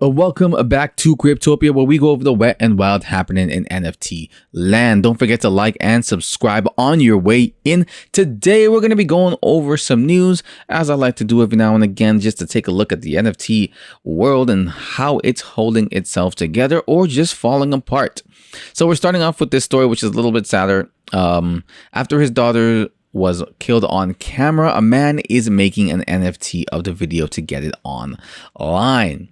Welcome back to Cryptopia, where we go over the wet and wild happening in NFT land. Don't forget to like and subscribe on your way in. Today, we're going to be going over some news, as I like to do every now and again, just to take a look at the NFT world and how it's holding itself together or just falling apart. So we're starting off with this story, which is a little bit sadder. After his daughter was killed on camera, a man is making an NFT of the video to get it online.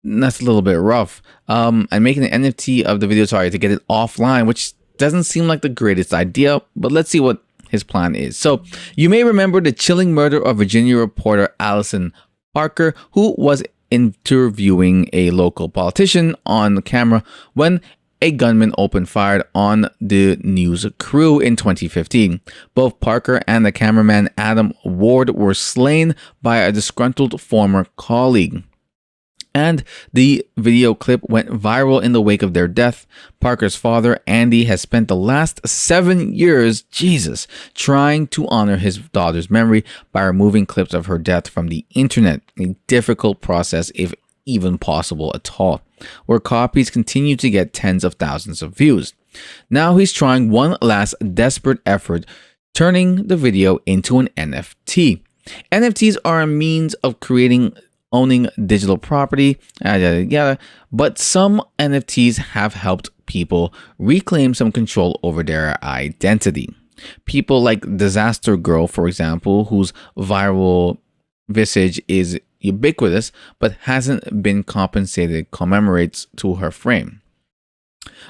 That's a little bit rough. And making an NFT of the video, to get it offline, which doesn't seem like the greatest idea, but let's see what his plan is. So you may remember the chilling murder of Virginia reporter Allison Parker, who was interviewing a local politician on camera when a gunman opened fire on the news crew in 2015. Both Parker and the cameraman Adam Ward were slain by a disgruntled former colleague. And the video clip went viral in the wake of their death. Parker's father, Andy, has spent the last 7 years, trying to honor his daughter's memory by removing clips of her death from the internet. A difficult process, if even possible at all, where copies continue to get tens of thousands of views. Now he's trying one last desperate effort, turning the video into an NFT. NFTs are a means of owning digital property, but some NFTs have helped people reclaim some control over their identity. People like Disaster Girl, for example, whose viral visage is ubiquitous but hasn't been compensated, commemorates to her frame.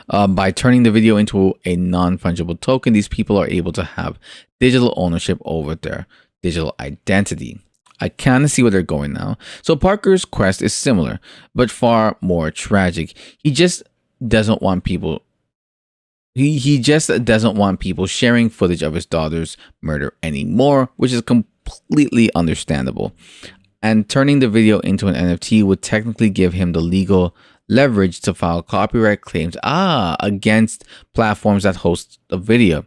By turning the video into a non-fungible token, these people are able to have digital ownership over their digital identity. I kind of see where they're going now. So Parker's quest is similar, but far more tragic. He just doesn't want people. He just doesn't want people sharing footage of his daughter's murder anymore, which is completely understandable. And turning the video into an NFT would technically give him the legal leverage to file copyright claims against platforms that host the video.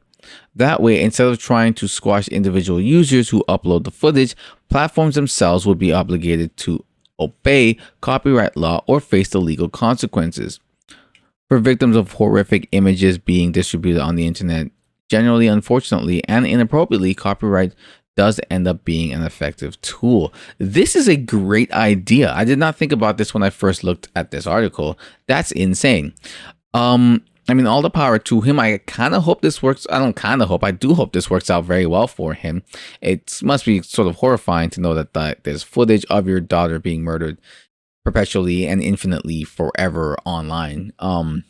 That way, instead of trying to squash individual users who upload the footage, platforms themselves would be obligated to obey copyright law or face the legal consequences. For victims of horrific images being distributed on the internet, generally, unfortunately, and inappropriately, copyright does end up being an effective tool. This is a great idea. I did not think about this when I first looked at this article. That's insane. I mean, all the power to him. I kind of hope this works. I do hope this works out very well for him. It must be sort of horrifying to know that there's footage of your daughter being murdered perpetually and infinitely forever online. I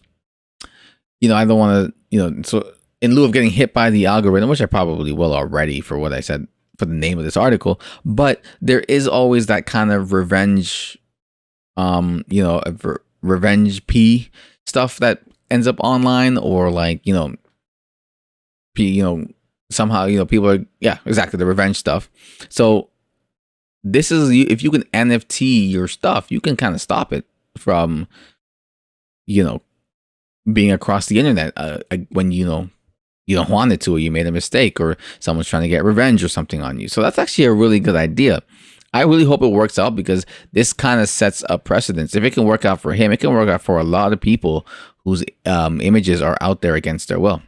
don't want to, so in lieu of getting hit by the algorithm, which I probably will already for what I said for the name of this article, but there is always that kind of revenge, revenge P stuff that ends up online, or somehow people are exactly the revenge stuff. So this is, if you can NFT your stuff, you can kind of stop it from being across the internet when you don't want it to, or you made a mistake, or someone's trying to get revenge or something on you. So that's actually a really good idea. I really hope it works out, because this kind of sets a precedence. If it can work out for him, it can work out for a lot of people whose images are out there against their will.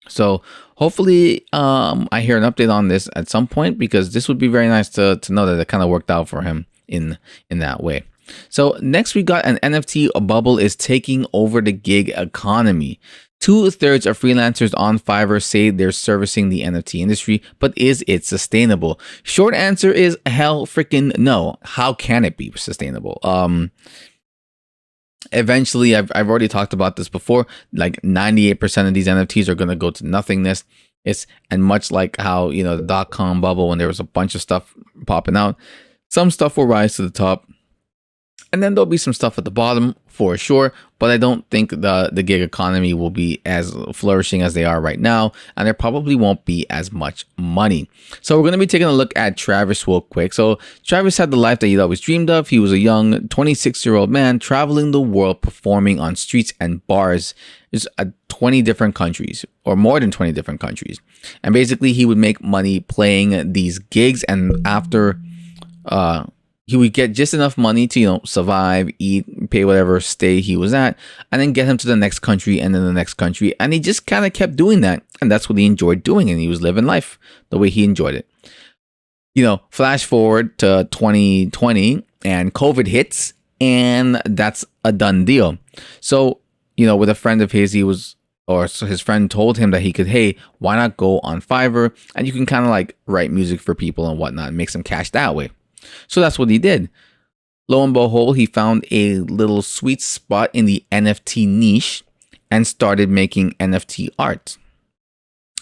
So hopefully I hear an update on this at some point, because this would be very nice to know that it kind of worked out for him in that way. So next we got an NFT bubble is taking over the gig economy. 2/3 of freelancers on Fiverr say they're servicing the NFT industry, but is it sustainable? Short answer is hell freaking no. How can it be sustainable? Eventually, I've already talked about this before, like 98% of these NFTs are going to go to nothingness. And much like how, the .com bubble, when there was a bunch of stuff popping out, some stuff will rise to the top, and then there'll be some stuff at the bottom for sure. But I don't think the gig economy will be as flourishing as they are right now, and there probably won't be as much money. So we're going to be taking a look at Travis real quick. So Travis had the life that he'd always dreamed of. He was a young 26-year-old man traveling the world, performing on streets and bars in 20 different countries, or more than 20 different countries. And basically he would make money playing these gigs, and after he would get just enough money to, survive, eat, pay whatever stay he was at, and then get him to the next country and then the next country. And he just kind of kept doing that. And that's what he enjoyed doing. And he was living life the way he enjoyed it. Flash forward to 2020 and COVID hits, and that's a done deal. So, with a friend of his, his friend told him that he could, hey, why not go on Fiverr? And you can kind of like write music for people and whatnot and make some cash that way. So that's what he did. Lo and behold, he found a little sweet spot in the NFT niche and started making NFT art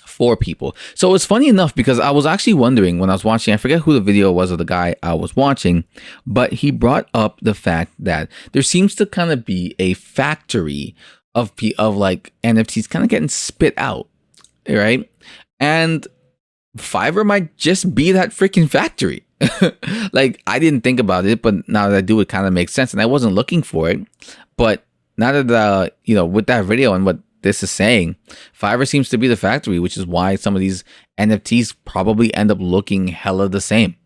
for people. So it was funny enough because I was actually wondering when I was watching, I forget who the video was of the guy I was watching, but he brought up the fact that there seems to kind of be a factory of like NFTs kind of getting spit out, right? And Fiverr might just be that freaking factory. Like, I didn't think about it, but now that I do, it kind of makes sense. And I wasn't looking for it. But now that, with that video and what this is saying, Fiverr seems to be the factory, which is why some of these NFTs probably end up looking hella the same.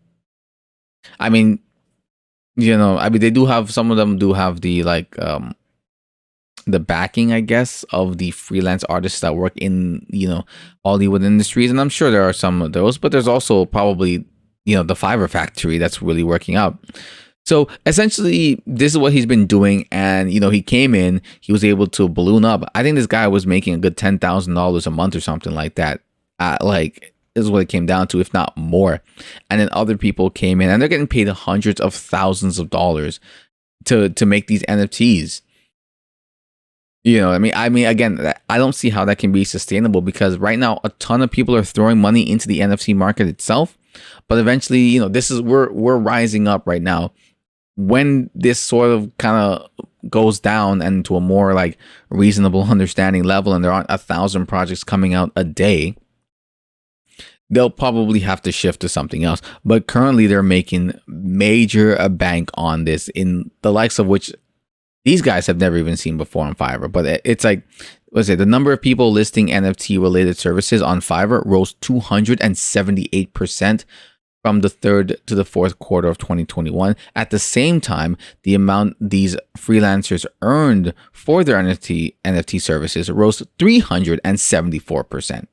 I mean, they do have, some of them do have the, like, the backing, I guess, of the freelance artists that work in, Hollywood industries. And I'm sure there are some of those, but there's also probably, the Fiverr factory that's really working out. So essentially, this is what he's been doing. And, he came in, he was able to balloon up. I think this guy was making a good $10,000 a month or something like that. This is what it came down to, if not more. And then other people came in and they're getting paid hundreds of thousands of dollars to make these NFTs. I mean, again, I don't see how that can be sustainable because right now a ton of people are throwing money into the NFT market itself. But eventually, this is we're rising up right now. When this sort of kind of goes down and to a more like reasonable understanding level, and there aren't 1,000 projects coming out a day, they'll probably have to shift to something else. But currently, they're making major bank on this, in the likes of which these guys have never even seen before on Fiverr. But it's like, let's say the number of people listing NFT related services on Fiverr rose 278% from the third to the fourth quarter of 2021. At the same time, the amount these freelancers earned for their NFT services rose 374%.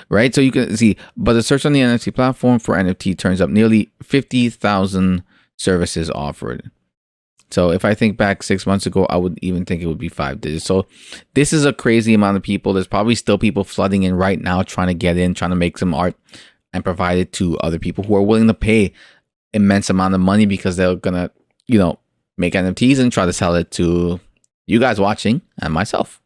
Right? So you can see, but the search on the NFT platform for NFT turns up nearly 50,000 services offered. So if I think back 6 months ago, I would even think it would be 5 digits. So this is a crazy amount of people. There's probably still people flooding in right now, trying to get in, trying to make some art and provide it to other people who are willing to pay immense amount of money because they're going to, make NFTs and try to sell it to you guys watching and myself.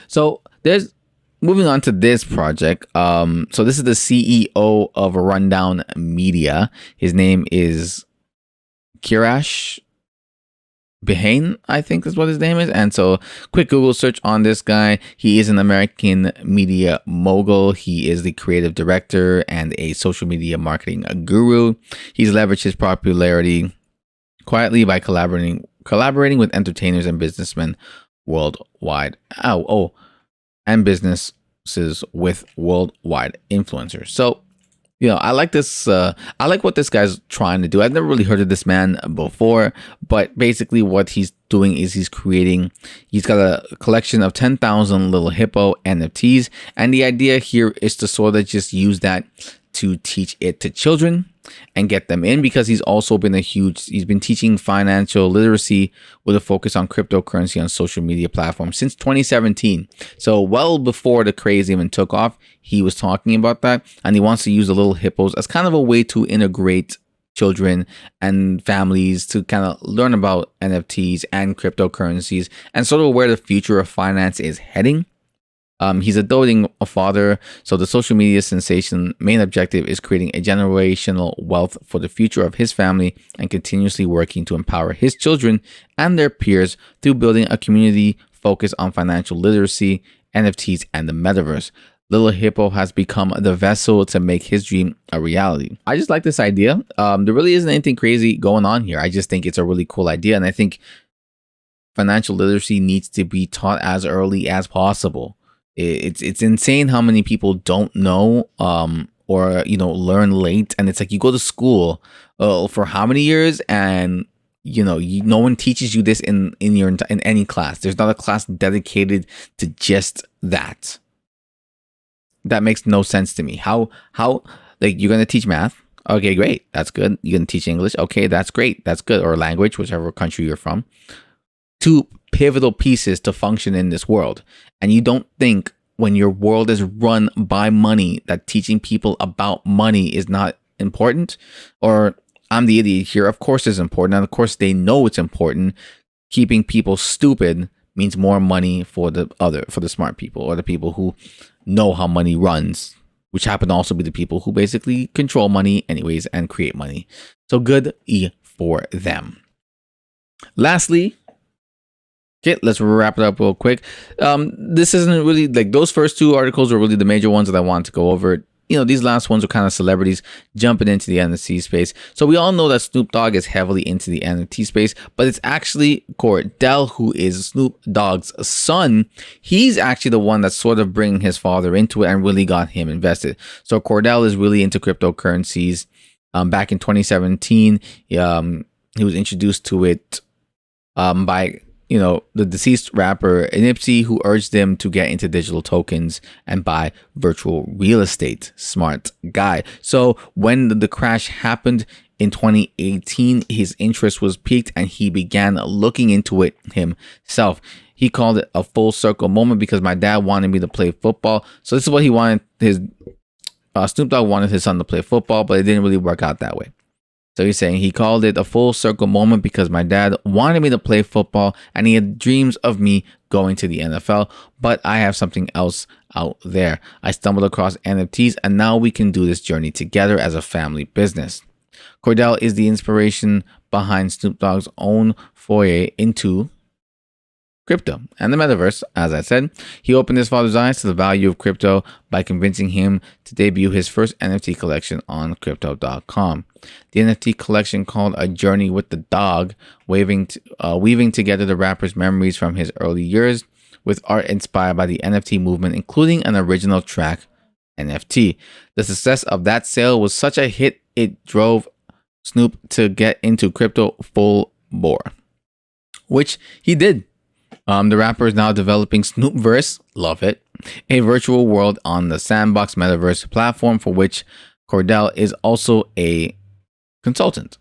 So there's moving on to this project. So this is the CEO of Rundown Media. His name is Kirash Behane, I think is what his name is. And so quick Google search on this guy. He is an American media mogul. He is the creative director and a social media marketing guru. He's leveraged his popularity quietly by collaborating with entertainers and businessmen worldwide. And businesses with worldwide influencers. So I like this. I like what this guy's trying to do. I've never really heard of this man before, but basically what he's doing is he's got a collection of 10,000 little hippo NFTs. And the idea here is to sort of just use that to teach it to children and get them in, because he's been teaching financial literacy with a focus on cryptocurrency on social media platforms since 2017. So well before the craze even took off, he was talking about that, and he wants to use the little hippos as kind of a way to integrate children and families to kind of learn about NFTs and cryptocurrencies and sort of where the future of finance is heading. He's a doting father, so the social media sensation main objective is creating a generational wealth for the future of his family and continuously working to empower his children and their peers through building a community focused on financial literacy, NFTs, and the metaverse. Little Hippo has become the vessel to make his dream a reality. I just like this idea. There really isn't anything crazy going on here. I just think it's a really cool idea, and I think financial literacy needs to be taught as early as possible. It's insane how many people don't know or learn late, and it's like you go to school for how many years? And no one teaches you this in any class. There's not a class dedicated to just that. That makes no sense to me. How like, you're gonna teach math? Okay, great, that's good. You're gonna teach English? Okay, that's great, that's good. Or language, whichever country you're from. Two pivotal pieces to function in this world. And you don't think, when your world is run by money, that teaching people about money is not important? Or I'm the idiot here. Of course it's important. And of course they know it's important. Keeping people stupid means more money for the smart people, or the people who know how money runs, which happen to also be the people who basically control money anyways and create money. So good for them. Lastly, okay, let's wrap it up real quick. This isn't really, like, those first two articles were really the major ones that I wanted to go over. These last ones are kind of celebrities jumping into the NFT space. So we all know that Snoop Dogg is heavily into the NFT space, but it's actually Cordell, who is Snoop Dogg's son. He's actually the one that's sort of bringing his father into it and really got him invested. So Cordell is really into cryptocurrencies. Back in 2017, he was introduced to it by the deceased rapper Nipsey, who urged him to get into digital tokens and buy virtual real estate. Smart guy. So when the crash happened in 2018, his interest was piqued and he began looking into it himself. He called it a full circle moment because my dad wanted me to play football. So this is what he wanted. Snoop Dogg wanted his son to play football, but it didn't really work out that way. So he's saying he called it a full circle moment because my dad wanted me to play football and he had dreams of me going to the NFL, but I have something else out there. I stumbled across NFTs and now we can do this journey together as a family business. Cordell is the inspiration behind Snoop Dogg's own foray into crypto and the metaverse. As I said, he opened his father's eyes to the value of crypto by convincing him to debut his first NFT collection on Crypto.com. The NFT collection, called A Journey with the Dog, weaving together the rapper's memories from his early years with art inspired by the NFT movement, including an original track NFT. The success of that sale was such a hit, it drove Snoop to get into crypto full bore, which he did. The rapper is now developing Snoopverse, love it, a virtual world on the Sandbox Metaverse platform, for which Cordell is also a consultant.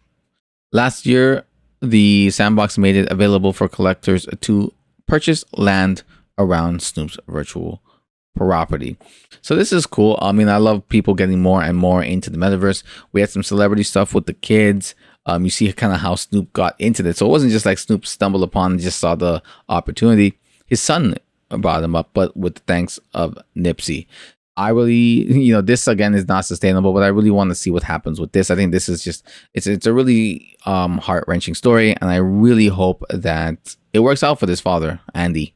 Last year, the Sandbox made it available for collectors to purchase land around Snoop's virtual property. So this is cool. I mean, I love people getting more and more into the metaverse. We had some celebrity stuff with the kids. You see kind of how Snoop got into this. So it wasn't just like Snoop stumbled upon and just saw the opportunity. His son brought him up, but with the thanks of Nipsey. I really, this again is not sustainable, but I really want to see what happens with this. I think this is just, it's a really heart-wrenching story, and I really hope that it works out for this father, Andy,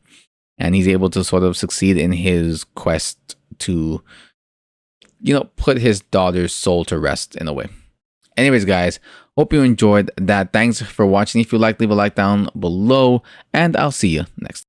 and he's able to sort of succeed in his quest to, put his daughter's soul to rest in a way. Anyways, guys, hope you enjoyed that. Thanks for watching. If you like, leave a like down below, and I'll see you next time.